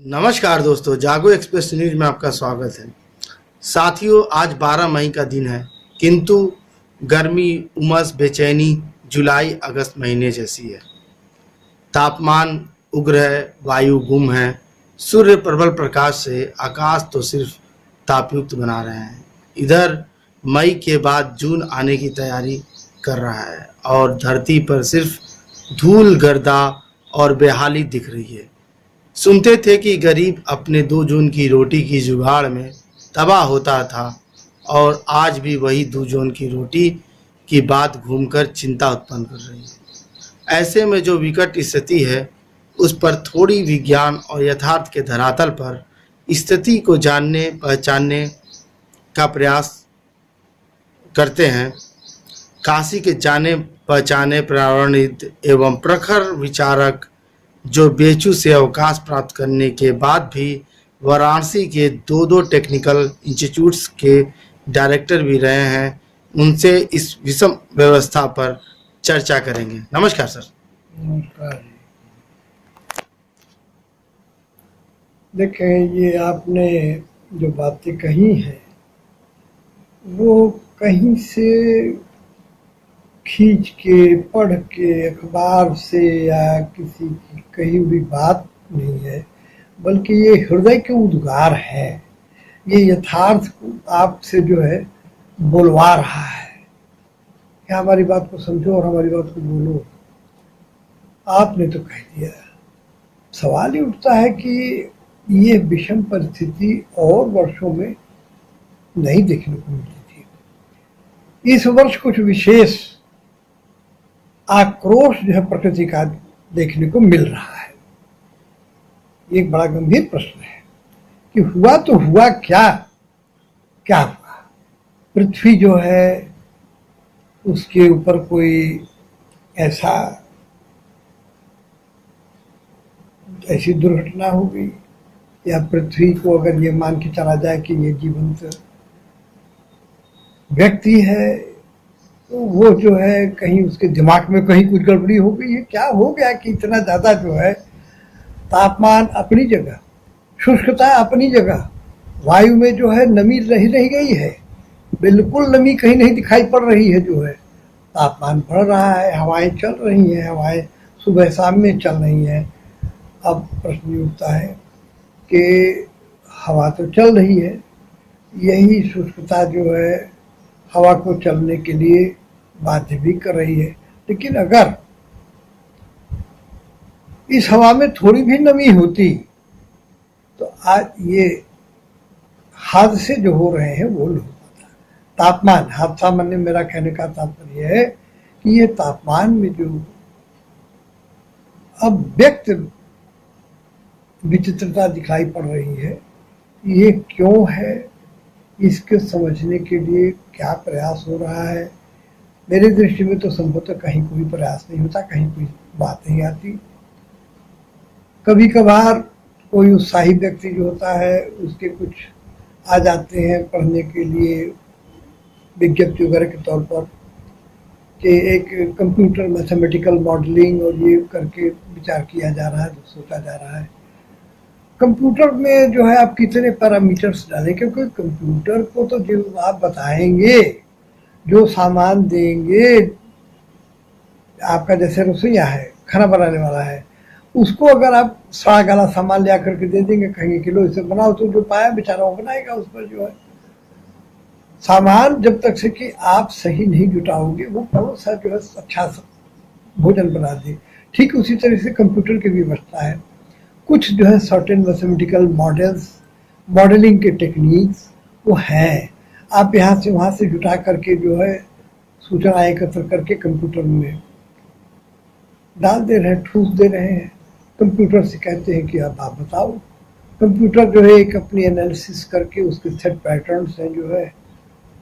नमस्कार दोस्तों, जागो एक्सप्रेस न्यूज में आपका स्वागत है। साथियों, आज 12 मई का दिन है, किंतु गर्मी, उमस, बेचैनी जुलाई अगस्त महीने जैसी है। तापमान उग्र है, वायु गुम है, सूर्य प्रबल प्रकाश से आकाश तो सिर्फ तापयुक्त बना रहे हैं। इधर मई के बाद जून आने की तैयारी कर रहा है और धरती पर सिर्फ धूल गर्दा और बेहाली दिख रही है। सुनते थे कि गरीब अपने 2 जून की रोटी की जुगाड़ में तबाह होता था और आज भी वही 2 जून की रोटी की बात घूमकर चिंता उत्पन्न कर रही है। ऐसे में जो विकट स्थिति है उस पर थोड़ी विज्ञान और यथार्थ के धरातल पर स्थिति को जानने पहचानने का प्रयास करते हैं। काशी के जाने पहचाने पर्यावरणविद एवं प्रखर विचारक जो बेचू से अवकाश प्राप्त करने के बाद भी वाराणसी के 2 टेक्निकल इंस्टीट्यूट्स के डायरेक्टर भी रहे हैं, उनसे इस विषम व्यवस्था पर चर्चा करेंगे। नमस्कार सर। नमस्कार। देखें, ये आपने जो बातें कही हैं वो कहीं से खींच के, पढ़ के, अखबार से या किसी की कही हुई बात नहीं है, बल्कि ये हृदय के उद्गार है। ये यथार्थ आपसे जो है बोलवा रहा है कि हमारी बात को समझो और हमारी बात को बोलो। आपने तो कह दिया। सवाल ही उठता है कि ये विषम परिस्थिति और वर्षों में नहीं देखने को मिलती थी। इस वर्ष कुछ विशेष आक्रोश जो है प्रकृति का देखने को मिल रहा है। एक बड़ा गंभीर प्रश्न है कि हुआ तो हुआ क्या हुआ। पृथ्वी जो है उसके ऊपर कोई ऐसी दुर्घटना हो गई, या पृथ्वी को अगर ये मान के चला जाए कि ये जीवंत व्यक्ति है तो वो जो है कहीं उसके दिमाग में कहीं कुछ गड़बड़ी हो गई है। क्या हो गया कि इतना ज़्यादा जो है तापमान अपनी जगह, शुष्कता अपनी जगह, वायु में जो है नमी रही गई है, बिल्कुल नमी कहीं नहीं दिखाई पड़ रही है। जो है तापमान बढ़ रहा है, हवाएं चल रही हैं, हवाएं सुबह शाम में चल रही हैं। अब प्रश्न ये उठता है कि हवा तो चल रही है, यही शुष्कता जो है हवा को चलने के लिए बाध्य भी कर रही है। लेकिन अगर इस हवा में थोड़ी भी नमी होती तो आज ये हादसे जो हो रहे हैं वो नहीं होता। तापमान हादसा माने मेरा कहने का तात्पर्य है कि ये तापमान में जो अब व्यक्त विचित्रता दिखाई पड़ रही है, ये क्यों है, इसके समझने के लिए क्या प्रयास हो रहा है। मेरे दृष्टि में तो संभवतः कहीं कोई प्रयास नहीं होता, कहीं कोई बात नहीं आती। कभी कभार कोई उत्साही व्यक्ति जो होता है उसके कुछ आ जाते हैं पढ़ने के लिए विज्ञप्ति वगैरह के तौर पर कि एक कंप्यूटर मैथमेटिकल मॉडलिंग और ये करके विचार किया जा रहा है, सोचा जा रहा है। कंप्यूटर में जो है आप कितने पैरामीटर्स डालें, क्योंकि कंप्यूटर को तो जो आप बताएंगे, जो सामान देंगे, आपका जैसे रसोईया है, खाना बनाने वाला है, उसको अगर आप सड़ा गला सामान ले करके दे देंगे, कहेंगे किलो इसे बनाओ, तो जो पाया बेचारा वो बनाएगा। उस पर जो है सामान जब तक से कि आप सही नहीं जुटाओगे वो कौन सा जो है अच्छा भोजन बना दे। ठीक उसी तरह से कंप्यूटर की व्यवस्था है। कुछ जो है सर्टेन मैथमेटिकल मॉडल्स, मॉडलिंग के टेक्निक्स वो हैं। आप यहाँ से वहाँ से जुटा करके जो है सूचना एकत्र करके कंप्यूटर में डाल दे रहे हैं, ठूस दे रहे हैं। कंप्यूटर से कहते हैं कि अब आप बताओ। कंप्यूटर जो है एक अपनी एनालिसिस करके उसके सेट पैटर्न्स हैं जो है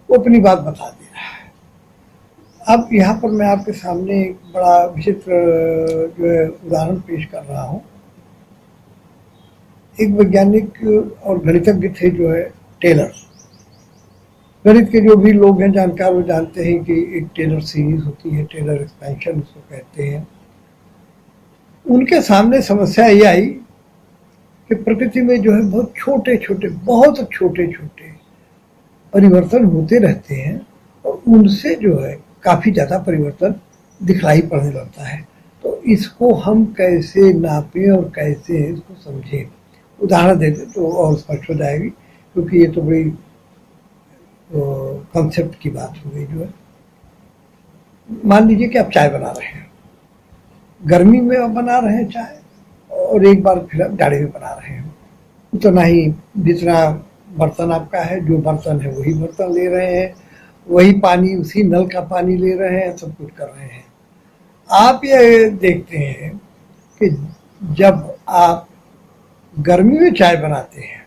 वो अपनी बात बता दे रहा है। अब यहाँ पर मैं आपके सामने एक बड़ा विचित्र जो है उदाहरण पेश कर रहा हूँ। एक वैज्ञानिक और गणितज्ञ थे जो है टेलर। गणित के जो भी लोग हैं जानकार वो जानते हैं कि एक टेलर सीरीज होती है, टेलर एक्सपेंशन उसको कहते हैं। उनके सामने समस्या ये आई कि प्रकृति में जो है बहुत छोटे छोटे परिवर्तन होते रहते हैं और उनसे जो है काफ़ी ज़्यादा परिवर्तन दिखलाई पड़ने लगता है। तो इसको हम कैसे नापें और कैसे इसको समझें, उदाहरण देते तो और स्पष्ट हो जाएगी, क्योंकि ये तो बड़ी कॉन्सेप्ट की बात हो गई। जो है मान लीजिए कि आप चाय बना रहे हैं, गर्मी में आप बना रहे हैं चाय, और एक बार फिर आप जाड़े में बना रहे हैं। उतना ही जितना बर्तन आपका है, जो बर्तन है वही बर्तन ले रहे हैं, वही पानी उसी नल का पानी ले रहे हैं, सब कुछ कर रहे हैं। आप ये देखते हैं कि जब आप गर्मी में चाय बनाते हैं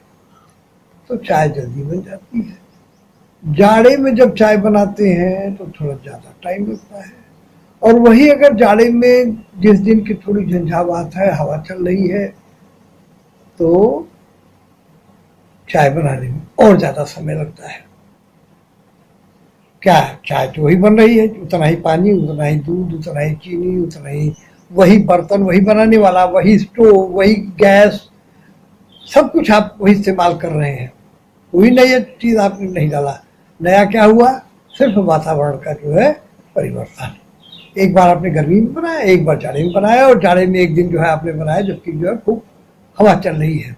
तो चाय जल्दी बन जाती है, जाड़े में जब चाय बनाते हैं तो थोड़ा ज़्यादा टाइम लगता है। और वही अगर जाड़े में जिस दिन की थोड़ी झंझावात है, हवा चल रही है, तो चाय बनाने में और ज़्यादा समय लगता है। क्या चाय तो वही बन रही है, उतना ही पानी, उतना ही दूध, उतना ही चीनी, उतना ही वही बर्तन, वही बनाने वाला, वही स्टोव, वही गैस, सब कुछ आप वही इस्तेमाल कर रहे हैं। कोई नई चीज़ आपने नहीं डाला। नया क्या हुआ? सिर्फ वातावरण का जो है परिवर्तन। एक बार आपने गर्मी में बनाया, एक बार जाड़े में बनाया, और जाड़े में एक दिन जो है आपने बनाया जबकि जो है खूब हवा चल रही है।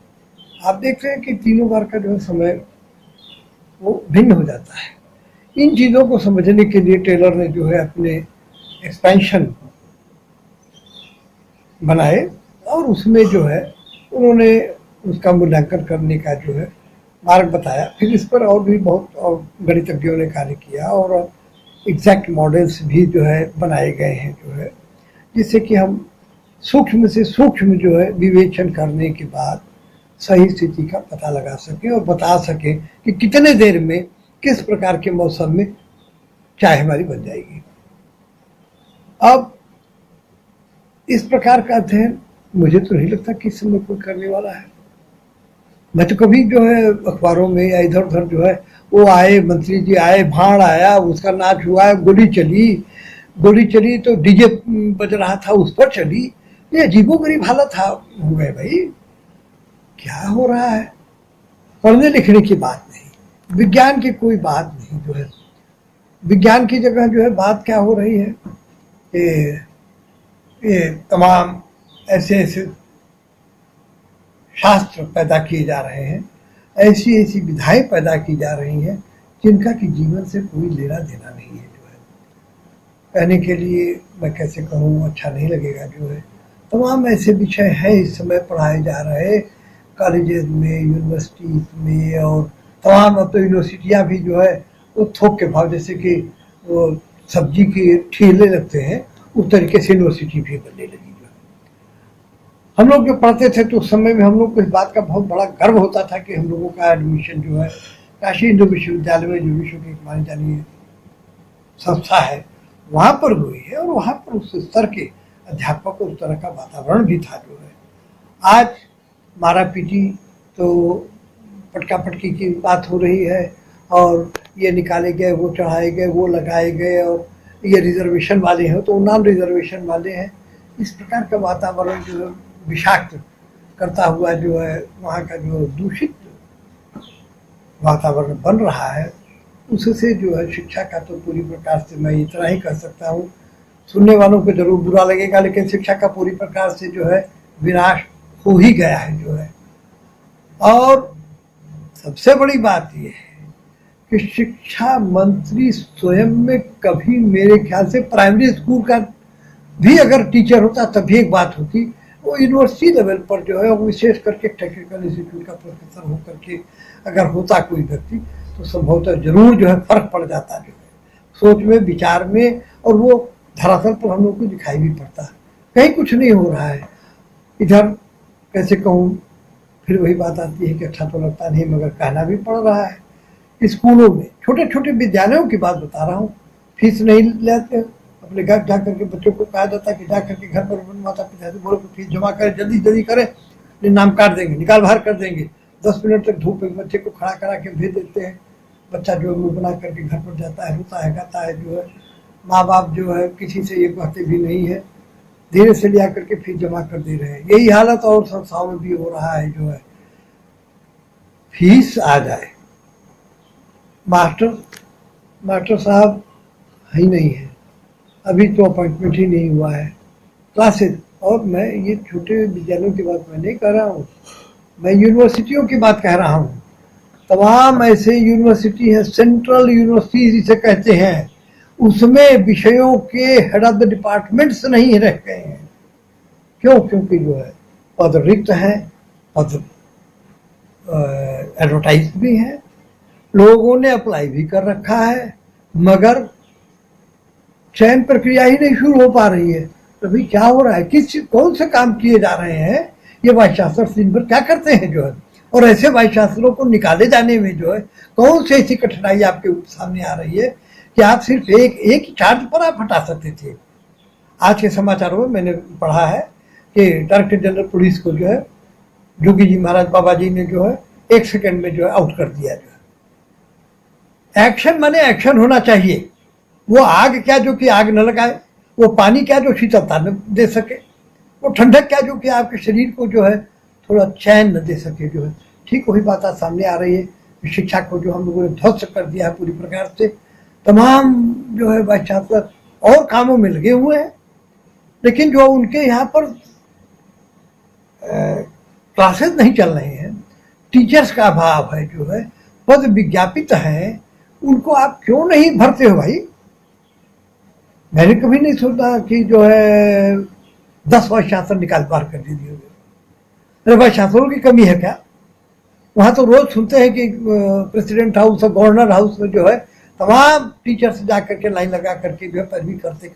आप देख रहे हैं कि तीनों बार का जो है समय वो भिन्न हो जाता है। इन चीज़ों को समझने के लिए टेलर ने जो है अपने एक्सपेंशन बनाए, और उसमें जो है उन्होंने उसका मूल्यांकन करने का जो है मार्ग बताया। फिर इस पर और भी बहुत और गणितज्ञों ने कार्य किया, और एग्जैक्ट मॉडल्स भी जो है बनाए गए हैं जो है, जिससे कि हम सूक्ष्म से सूक्ष्म जो है विवेचन करने के बाद सही स्थिति का पता लगा सकें और बता सकें कि कितने देर में किस प्रकार के मौसम में चाय हमारी बन जाएगी। अब इस प्रकार का अध्ययन मुझे तो नहीं लगता कि इस समय कोई करने वाला है। मैं तो कभी जो है अखबारों में या इधर उधर जो है वो आए, मंत्री जी आए, भाड़ आया, उसका नाच हुआ, गोली चली तो डीजे बज रहा था, उस पर चली। ये अजीबोगरीब हालत हो गए भाई, क्या हो रहा है? पढ़ने लिखने की बात नहीं, विज्ञान की कोई बात नहीं। जो है विज्ञान की जगह जो है बात क्या हो रही है कि ये तमाम ऐसे शास्त्र पैदा किए जा रहे हैं, ऐसी विधाएं पैदा की जा रही हैं जिनका कि जीवन से कोई लेना देना नहीं है। जो है कहने के लिए मैं कैसे कहूँ, अच्छा नहीं लगेगा। जो है तमाम ऐसे विषय हैं इस समय पढ़ाए जा रहे कॉलेजेस में, यूनिवर्सिटीज में, और तमाम अब तो यूनिवर्सिटियाँ भी जो है वो थोक के भाव, जैसे कि वो सब्जी के ठेले लगते हैं, उस तरीके से यूनिवर्सिटी भी बनने लगी। जो है हम लोग जो पढ़ते थे तो उस समय में हम लोग को इस बात का बहुत बड़ा गर्व होता था कि हम लोगों का एडमिशन जो है काशी हिंदू विश्वविद्यालय में, जो विश्व की एक मानी जानी संस्था है, वहाँ पर हुई है, और वहाँ पर उस स्तर के अध्यापक और उस तरह का वातावरण भी था। जो है आज मारा पीटी तो पटका पटकी की बात हो रही है, और ये निकाले गए, वो चढ़ाए गए, वो लगाए गए, और ये रिजर्वेशन वाले हैं तो नॉन रिजर्वेशन वाले हैं। इस प्रकार का वातावरण जो है विषाक्त करता हुआ जो है वहाँ का जो दूषित वातावरण बन रहा है, उससे जो है शिक्षा का तो पूरी प्रकार से मैं इतना ही कह सकता हूँ। सुनने वालों को जरूर बुरा लगेगा, लेकिन शिक्षा का पूरी प्रकार से जो है विनाश हो ही गया है। जो है और सबसे बड़ी बात यह है कि शिक्षा मंत्री स्वयं में कभी, मेरे ख्याल से प्राइमरी स्कूल का भी अगर टीचर होता तभी एक बात होती, वो यूनिवर्सिटी लेवल पर जो है, विशेष करके टेक्निकल इंस्टीट्यूट का प्रोफेसर होकर के अगर होता कोई व्यक्ति, तो संभवतः जरूर जो है फर्क पड़ जाता जो है सोच में, विचार में, और वो धरातल पर हम लोग को दिखाई भी पड़ता है। कहीं कुछ नहीं हो रहा है इधर। कैसे कहूँ, फिर वही बात आती है कि अच्छा तो लगता नहीं, मगर कहना भी पड़ रहा है। स्कूलों में छोटे छोटे विद्यालयों की बात बता रहा हूँ, फीस नहीं लेते। अपने घर जा करके बच्चों को कहा जाता है कि जा करके घर पर माता पिता से बोलो कि फीस जमा करें, जल्दी जल्दी करें, नाम काट देंगे, निकाल बाहर कर देंगे। 10 मिनट तक धूप में बच्चे को खड़ा करा के भेज देते हैं। बच्चा जो मुँह बना करके घर पर जाता है, रोता है, गाता है। जो है माँ बाप जो है किसी से ये कहते भी नहीं है धीरे से लिया करके फीस जमा कर दे रहे हैं। यही हालत और संस्थाओं में भी हो रहा है, जो है फीस आ जाए, मास्टर साहब ही नहीं है, अभी तो अपॉइंटमेंट ही नहीं हुआ है, क्लासेस। और मैं ये छोटे विद्यालयों की बात मैं नहीं कर रहा हूँ, मैं यूनिवर्सिटियों की बात कह रहा हूँ। तमाम ऐसे यूनिवर्सिटी है, सेंट्रल यूनिवर्सिटी जिसे कहते हैं, उसमें विषयों के हेड ऑफ द डिपार्टमेंट्स नहीं रह गए हैं। क्यों? क्योंकि जो है पद रिक्त हैं, पद एडवर्टाइज भी हैं, लोगों ने अप्लाई भी कर रखा है, मगर चयन प्रक्रिया ही नहीं शुरू हो पा रही है। तो अभी क्या हो रहा है, कौन से काम किए जा रहे हैं, ये वाइस चांसलर दिन भर क्या करते हैं जो है। और ऐसे वाइस चांसलरों को निकाले जाने में जो है कौन सी ऐसी कठिनाई आपके सामने आ रही है कि आप सिर्फ एक चार्ज पर आप हटा सकते थे। आज के समाचारों में मैंने पढ़ा है कि डायरेक्टर जनरल पुलिस को जो है जोगी जी महाराज बाबा जी ने जो है 1 सेकंड में जो है आउट कर दिया। जो है एक्शन माने एक्शन होना चाहिए। वो आग क्या जो कि आग न लगाए, वो पानी क्या जो शीतलता न दे सके, वो ठंडक क्या जो कि आपके शरीर को जो है थोड़ा चैन न दे सके। जो है ठीक वही बात आज सामने आ रही है। शिक्षा को जो हम लोगों ने ध्वस्त कर दिया है पूरी प्रकार से। तमाम जो है वाइस चांसलर और कामों में लगे हुए हैं, लेकिन जो उनके यहाँ पर क्लासेस नहीं चल रहे हैं, टीचर्स का अभाव है, जो है पद विज्ञापित है, उनको आप क्यों नहीं भरते हो भाई। मैंने कभी नहीं सोचा कि जो है 10 वाइस चांसलर निकाल पार कर दीजिए। अरे वाइस चांसलरों की कमी है क्या? वहां तो रोज सुनते हैं कि प्रेसिडेंट हाउस और गवर्नर हाउस में जो है तमाम टीचर्स जाकर के लाइन लगा करके जो है पैरवी करते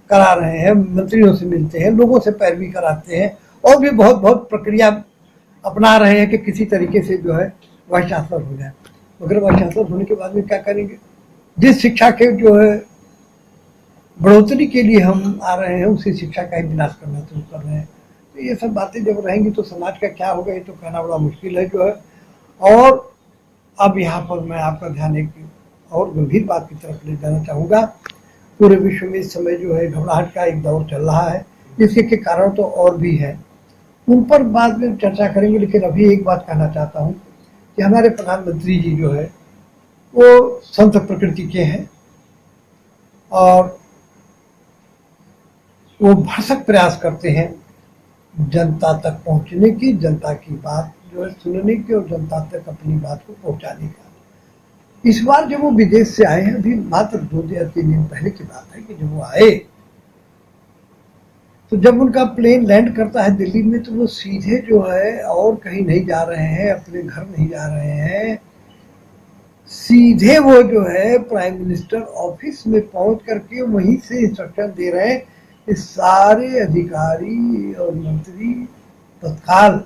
करा रहे हैं, मंत्रियों से मिलते हैं, लोगों से पैरवी कराते हैं, और भी बहुत बहुत प्रक्रिया अपना रहे हैं कि किसी तरीके से जो है वाइस चांसलर हो जाए। मगर वाइस चांसलर होने के बाद में क्या करेंगे? जिस शिक्षा के जो है बढ़ोतरी के लिए हम आ रहे हैं, उसी शिक्षा का ही विनाश करना शुरू कर रहे हैं। तो ये सब बातें जब रहेंगी तो समाज का क्या होगा, ये तो कहना बड़ा मुश्किल है जो है। और अब यहाँ पर मैं आपका ध्यान एक और गंभीर बात की तरफ ले जाना चाहूँगा। पूरे विश्व में इस समय जो है घबराहट का एक दौर चल रहा है, जिसके कारण तो और भी है, उन पर बाद में चर्चा करेंगे। लेकिन अभी एक बात कहना चाहता हूँ कि हमारे प्रधानमंत्री जी जो है वो संत प्रकृति के हैं, और वो भरसक प्रयास करते हैं जनता तक पहुंचने की, जनता की बात जो है सुनने की, और जनता तक अपनी बात को पहुंचाने का। इस बार जब वो विदेश से आए हैं, अभी मात्र 2 या 3 दिन पहले की बात है कि जब वो आए, तो जब उनका प्लेन लैंड करता है दिल्ली में, तो वो सीधे जो है और कहीं नहीं जा रहे हैं, अपने घर नहीं जा रहे हैं, सीधे वो जो है प्राइम मिनिस्टर ऑफिस में पहुंच करके वहीं से इंस्ट्रक्शन दे रहे हैं कि सारे अधिकारी और मंत्री तत्काल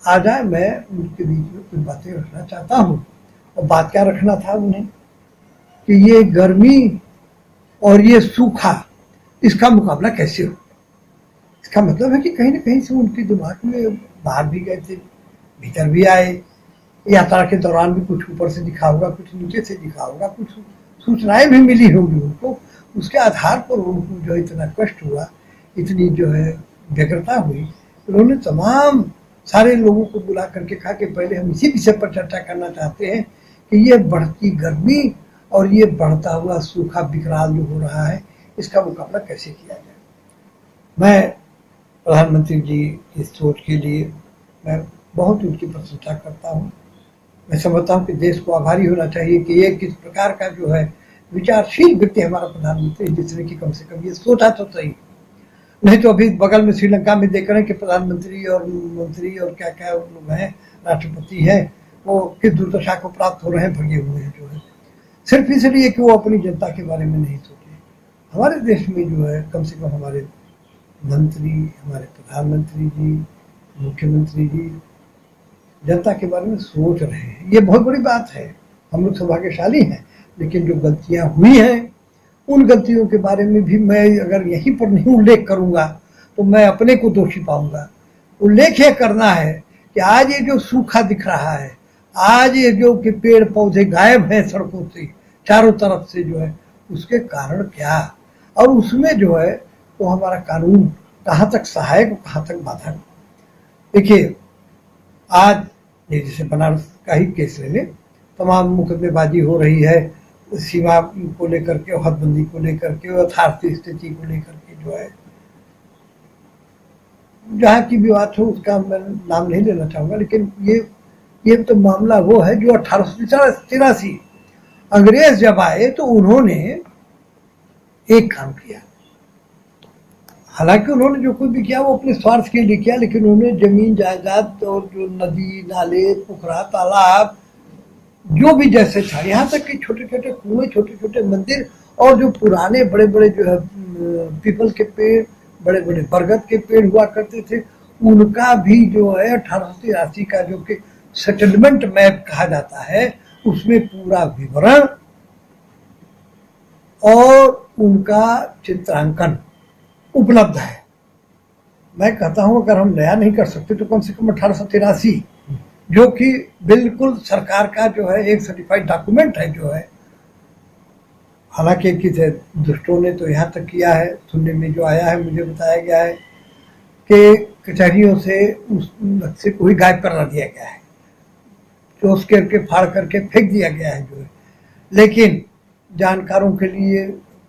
आ जाए, मैं उनके बीच में कुछ बातें रखना चाहता हूँ। और बात क्या रखना था उन्हें कि ये गर्मी और ये सूखा, इसका मुकाबला कैसे हो। इसका मतलब है कि कहीं ना कहीं से उनके दिमाग में बाहर भी गए थे, भीतर भी आए, यात्रा के दौरान भी कुछ ऊपर से दिखा होगा, कुछ नीचे से दिखा होगा, कुछ सूचनाएं भी मिली होंगी उनको। उसके आधार पर उनको जो इतना कष्ट हुआ, इतनी जो है व्यग्रता हुई, उन्होंने तमाम सारे लोगों को बुला करके कहा कि पहले हम इसी विषय पर चर्चा करना चाहते हैं कि ये बढ़ती गर्मी और ये बढ़ता हुआ सूखा विकराल जो हो रहा है, इसका मुकाबला कैसे किया जाए। मैं प्रधानमंत्री जी की सोच के लिए मैं बहुत उनकी प्रशंसा करता हूँ। मैं समझता हूँ कि देश को आभारी होना चाहिए कि ये किस प्रकार का जो है विचारशील व्यक्ति हमारा प्रधानमंत्री, जिसने कि कम से कम ये सोचा तो सही। नहीं तो अभी बगल में श्रीलंका में देख रहे हैं कि प्रधानमंत्री और मंत्री और क्या क्या लोग हैं, राष्ट्रपति हैं, वो किस दुर्दशा को प्राप्त हो रहे हैं, भगे हुए हैं जो है, सिर्फ इसलिए कि वो अपनी जनता के बारे में नहीं सोचे। हमारे देश में जो है कम से कम हमारे मंत्री, हमारे प्रधानमंत्री जी, मुख्यमंत्री जी जनता के बारे में सोच रहे हैं, ये बहुत बड़ी बात है। हम लोग सौभाग्यशाली हैं। लेकिन जो गलतियां हुई हैं, उन गलतियों के बारे में भी मैं अगर यहीं पर नहीं उल्लेख करूंगा तो मैं अपने को दोषी पाऊंगा। उल्लेख ये करना है कि आज ये जो सूखा दिख रहा है, आज ये जो कि पेड़ पौधे गायब हैं सड़कों से चारों तरफ से जो है, उसके कारण क्या, और उसमें जो है वो हमारा कानून कहाँ तक सहायक और कहाँ तक बाधक। देखिए, आज ये जैसे बनारस का ही केस ले लें, तमाम मुकदमेबाजी हो रही है सीमा को लेकर के, हदबंदी को लेकर के, यथार्थ स्थिति को लेकर के जो है, जहाँ की भी बात हो उसका मैं नाम नहीं लेना चाहूँगा, लेकिन ये तो मामला वो है जो 1883 अंग्रेज जब आए तो उन्होंने एक काम किया। हालांकि उन्होंने जो कुछ भी किया वो अपने स्वार्थ के लिए किया, लेकिन उन्होंने जमीन जायदाद और जो नदी नाले पोखरा तालाब जो भी जैसे था, यहाँ तक कि छोटे छोटे कुएं, छोटे छोटे मंदिर, और जो पुराने बड़े बड़े जो है पीपल के पेड़, बड़े बड़े बरगद के पेड़ हुआ करते थे, उनका भी जो है 1883 का जो कि सेटलमेंट मैप कहा जाता है, उसमें पूरा विवरण और उनका चित्रांकन उपलब्ध है। मैं कहता हूं अगर हम नया नहीं कर सकते तो कम से कम 1883, जो कि बिल्कुल सरकार का जो है एक सर्टिफाइड डॉक्यूमेंट है जो है। हालांकि किसी दुष्टों ने तो यहाँ तक किया है, सुनने में जो आया है, मुझे बताया गया है कि कचहरियों से उस नक्शे को ही गायब करा दिया गया है, चोस करके फाड़ करके फेंक दिया गया है जो है। लेकिन जानकारों के लिए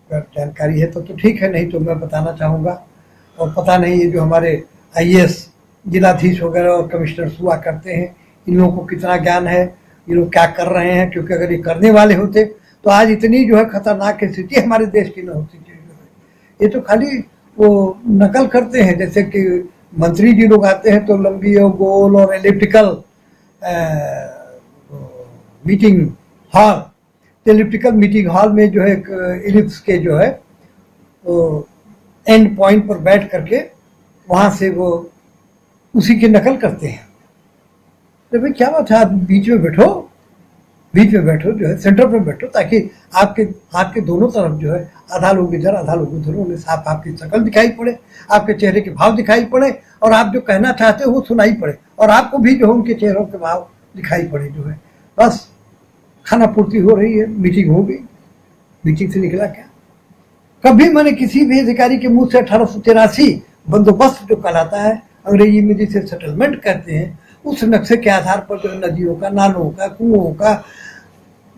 अगर जानकारी है तो ठीक है, नहीं तो मैं बताना चाहूँगा। और पता नहीं ये जो हमारे IAS जिलाधीश वगैरह और कमिश्नर्स हुआ करते हैं, इन लोगों को कितना ज्ञान है, ये लोग क्या कर रहे हैं, क्योंकि अगर ये करने वाले होते तो आज इतनी जो है खतरनाक स्थिति हमारे देश की न होती थी। ये तो खाली वो नकल करते हैं, जैसे कि मंत्री जी लोग आते हैं तो लंबी और गोल और elliptical meeting hall, elliptical meeting hall में जो है इलिप्स के जो है वो एंड पॉइंट पर बैठ करके वहाँ से वो उसी की नकल करते हैं। तो भाई क्या बात है, आप बीच में बैठो जो है, सेंटर पर बैठो, ताकि आपके हाथ के दोनों तरफ जो है आधा लोग इधर आधा लोग उधर, उन्हें साफ आपकी शक्ल दिखाई पड़े, आपके चेहरे के भाव दिखाई पड़े, और आप जो कहना चाहते हो वो सुनाई पड़े, और आपको भी जो है उनके चेहरों के भाव दिखाई पड़े जो है। बस खाना पूर्ति हो रही है, मीटिंग हो गई, मीटिंग से निकला क्या? कभी मैंने किसी भी अधिकारी के मुंह से 1883 बंदोबस्त जो कहलाता है, अंग्रेजी में जिसे सेटलमेंट कहते हैं, उस नक्शे के आधार पर जो नदियों का, नालों का, कुओं का,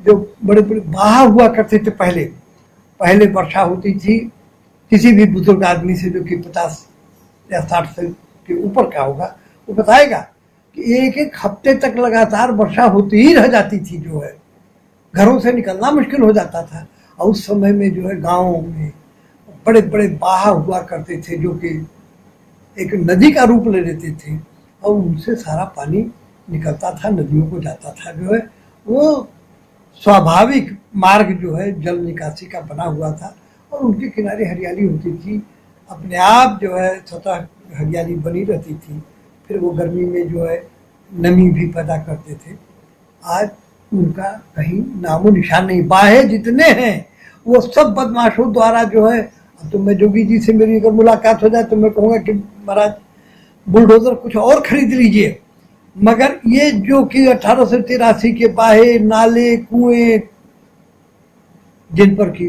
जो बड़े बड़े बहाव हुआ करते थे पहले वर्षा होती थी किसी भी बुजुर्ग आदमी से जो कि 50 या 60 से के ऊपर का होगा, वो बताएगा कि एक एक हफ्ते तक लगातार वर्षा होती ही रह जाती थी जो है, घरों से निकलना मुश्किल हो जाता था। और उस समय में जो है गाँव में बड़े बड़े बहाव हुआ करते थे जो कि एक नदी का रूप ले लेते थे, और उनसे सारा पानी निकलता था, नदियों को जाता था जो है। वो स्वाभाविक मार्ग जो है जल निकासी का बना हुआ था, और उनके किनारे हरियाली होती थी, अपने आप जो है स्वतः हरियाली बनी रहती थी। फिर वो गर्मी में जो है नमी भी पैदा करते थे। आज उनका कहीं नामो निशान नहीं। बाहे जितने हैं वो सब बदमाशों द्वारा जो है, अब तो मैं जोगी जी से मेरी अगर मुलाकात हो जाए तो मैं कहूँगा कि महाराज बुलडोजर कुछ और खरीद लीजिए, मगर ये जो कि 1883 के बाहे नाले कुएं जिन पर की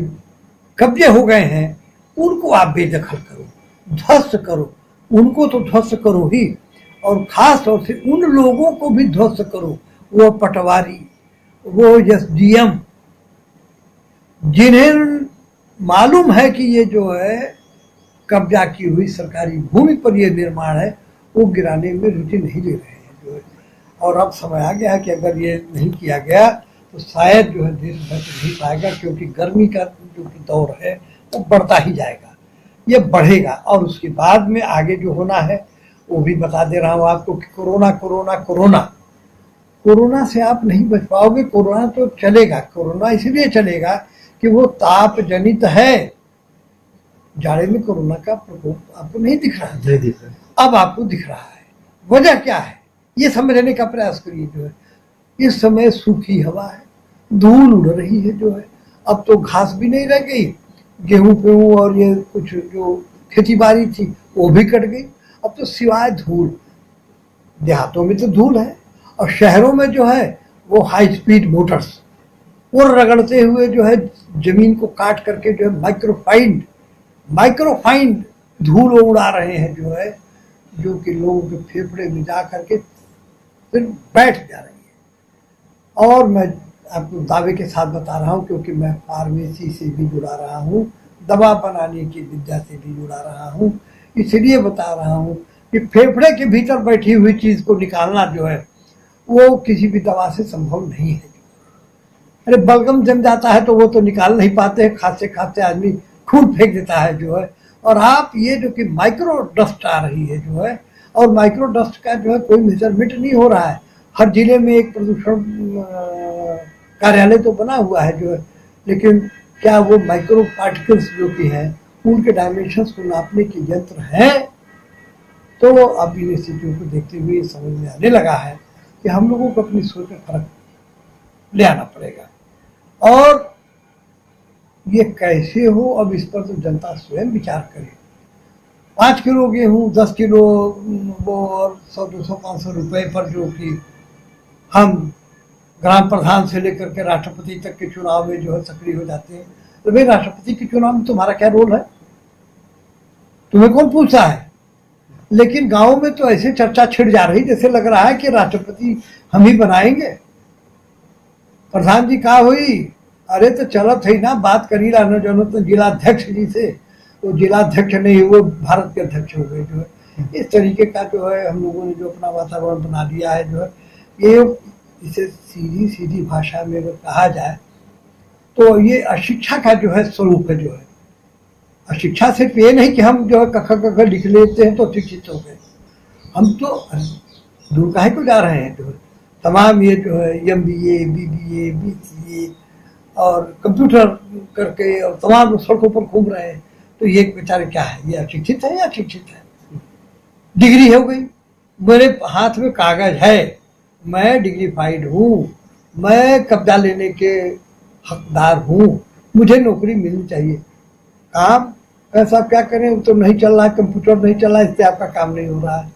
कब्जे हो गए हैं, उनको आप बेदखल करो, ध्वस्त करो, उनको तो ध्वस्त करो ही, और खास तौर से उन लोगों को भी ध्वस्त करो, वो पटवारी, वो SDM, जिन्हें मालूम है कि ये जो है कब्जा की हुई सरकारी भूमि पर ये निर्माण है, वो गिराने में रुचि नहीं ले रहे हैं जो है। और अब समय आ गया है कि अगर ये नहीं किया गया तो शायद जो है देश बच नहीं पाएगा, क्योंकि गर्मी का जो दौर है वो बढ़ता ही जाएगा, ये बढ़ेगा। और उसके बाद में आगे जो होना है वो भी बता दे रहा हूँ आपको कि कोरोना से आप नहीं बच पाओगे। कोरोना तो चलेगा, कोरोना इसलिए चलेगा कि वो ताप जनित है। जाड़े में कोरोना का प्रकोप आपको नहीं दिख रहा है, अब आपको दिख रहा है। वजह क्या है ये समझने का प्रयास करिए जो है। इस समय सूखी हवा है, धूल उड़ रही है जो है, अब तो घास भी नहीं रह गई, गेहूं फेहूं और ये कुछ जो खेती बाड़ी थी वो भी कट गई, अब तो सिवाय धूल। देहातों में तो धूल है, और शहरों में जो है वो हाई स्पीड मोटर्स वो रगड़ते हुए जो है जमीन को काट करके जो है माइक्रोफाइन धूल वो उड़ा रहे हैं जो है, जो कि लोगों के फेफड़े में जा करके फिर बैठ जा रही है। और मैं आपको दावे के साथ बता रहा हूँ, क्योंकि मैं फार्मेसी से भी जुड़ा रहा हूँ, दवा बनाने की विद्या से भी जुड़ा रहा हूँ, इसलिए बता रहा हूँ कि फेफड़े के भीतर बैठी हुई चीज को निकालना जो है वो किसी भी दवा से संभव नहीं है। अरे बलगम जम जाता है तो वो तो निकाल नहीं पाते हैं, खांसते खांसते आदमी खून फेंक देता है जो है। और आप ये जो कि माइक्रो डस्ट आ रही है जो है, और माइक्रो डस्ट का जो है कोई मेजरमेंट नहीं हो रहा है। हर जिले में एक प्रदूषण कार्यालय तो बना हुआ है जो है, लेकिन क्या वो माइक्रो पार्टिकल्स जो कि हैं उनके डायमेंशंस को नापने के यंत्र हैं? तो अब इन स्थितियों को देखते हुए समझ में आने लगा है कि हम लोगों को अपनी सोच में फर्क ले आना पड़ेगा। और ये कैसे हो, अब इस पर तो जनता स्वयं विचार करे। 5 किलो गेहूँ, 10 किलो वो, और 100, 200, 500 रुपए पर जो कि हम ग्राम प्रधान से लेकर के राष्ट्रपति तक के चुनाव में जो है सक्रिय हो जाते हैं। तो भाई राष्ट्रपति के चुनाव में तुम्हारा क्या रोल है? तुम्हें कौन पूछता है? लेकिन गांव में तो ऐसे चर्चा छिड़ जा रही जैसे लग रहा है कि राष्ट्रपति हम ही बनाएंगे। प्रधान जी कहा हुई, अरे तो चलत है ना, बात करी ला न तो जिलाध्यक्ष जी से, तो जिलाध्यक्ष नहीं वो भारत के अध्यक्ष हो गए जो है। इस तरीके का जो है हम लोगों ने जो अपना वातावरण बना दिया है जो है, ये इसे सीधी सीधी भाषा में अगर कहा जाए तो ये अशिक्षा का जो है स्वरूप है जो है। अशिक्षा सिर्फ ये नहीं कि हम जो है कख कख लिख लेते हैं तो शिक्षित हो गए, हम तो दूर काहे को जा रहे हैं जो है। तमाम ये जो है MBA, BBA, BCA और कंप्यूटर करके और तमाम सड़कों पर घूम रहे हैं, तो ये बेचारे क्या है, ये अशिक्षित है या शिक्षित है? डिग्री हो गई, मेरे हाथ में कागज है, मैं डिग्रीफाइड हूँ, मैं कब्जा लेने के हकदार हूँ, मुझे नौकरी मिलनी चाहिए। काम कैसा क्या करें, तो नहीं चल रहा है, कंप्यूटर नहीं चल रहा है, इससे आपका काम नहीं हो रहा है।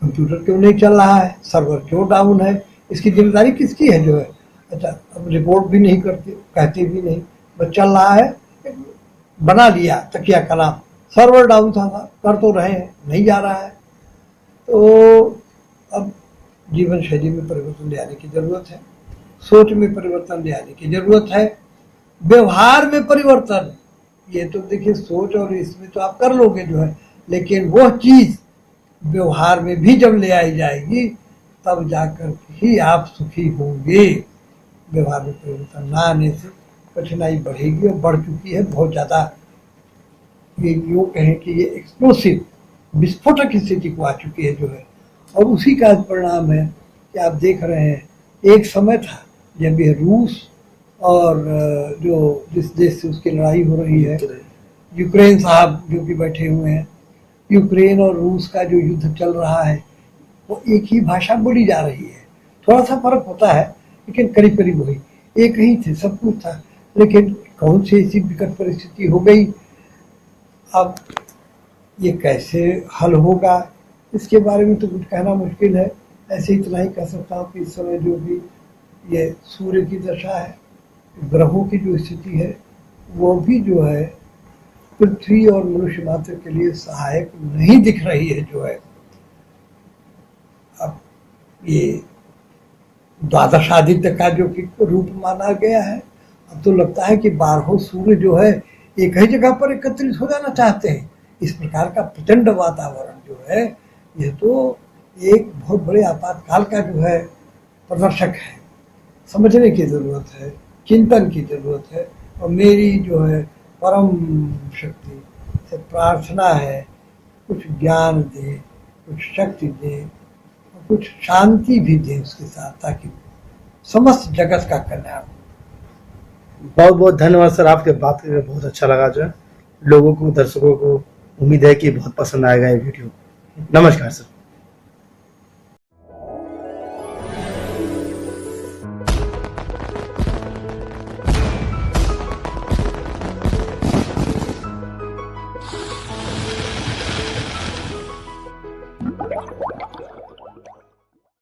कंप्यूटर क्यों नहीं चल रहा है, सर्वर क्यों डाउन है, इसकी जिम्मेदारी किसकी है जो है? अच्छा, अब रिपोर्ट भी नहीं करते, कहते भी नहीं, बस चल रहा है, बना लिया तकिया कलाम, सर्वर डाउन था, कर तो रहे हैं, नहीं जा रहा है। तो अब जीवन शैली में परिवर्तन ले आने की जरूरत है, सोच में परिवर्तन ले आने की जरूरत है, व्यवहार में परिवर्तन। ये तो देखिए सोच और इसमें तो आप कर लोगे जो है, लेकिन वह चीज व्यवहार में भी जब ले आई जाएगी तब जाकर ही आप सुखी होंगे। व्यवहार में परिवर्तन ना आने से कठिनाई बढ़ेगी और बढ़ चुकी है बहुत ज्यादा। ये यूँ कहें कि ये एक्सप्लोसिव विस्फोटक स्थिति को आ चुकी है जो है, और उसी का परिणाम है कि आप देख रहे हैं। एक समय था जब ये रूस और जो जिस देश से उसकी लड़ाई हो रही है, यूक्रेन साहब जो कि बैठे हुए हैं, यूक्रेन और रूस का जो युद्ध चल रहा है वो एक ही भाषा बोली जा रही है। थोड़ा सा फर्क होता है लेकिन करीब करीब वही एक ही थे, सब कुछ था। लेकिन कौन सी ऐसी विकट परिस्थिति हो गई, अब ये कैसे हल होगा इसके बारे में तो कुछ कहना मुश्किल है। ऐसे इतना ही कह सकता हूँ कि इस समय जो भी ये सूर्य की दशा है, ग्रहों की जो स्थिति है, वो भी जो है पृथ्वी और मनुष्य मात्र के लिए सहायक नहीं दिख रही है जो है। अब ये द्वादश आदित्य का जो कि रूप माना गया है, अब तो लगता है कि 12 सूर्य जो है एक ही जगह पर एकत्रित हो जाना चाहते हैं। इस प्रकार का प्रचंड वातावरण जो है, यह तो एक बहुत बड़े आपातकाल का जो है प्रदर्शक है। समझने की जरूरत है, चिंतन की जरूरत है, और मेरी जो है परम शक्ति से प्रार्थना है कुछ ज्ञान दे, कुछ शक्ति दे, और कुछ शांति भी दे उसके साथ, ताकि समस्त जगत का कल्याण। बहुत बहुत धन्यवाद सर, आपके बात करके बहुत अच्छा लगा। जो है लोगों को, दर्शकों को उम्मीद है कि बहुत पसंद आएगा ये वीडियो। नमस्कार सर।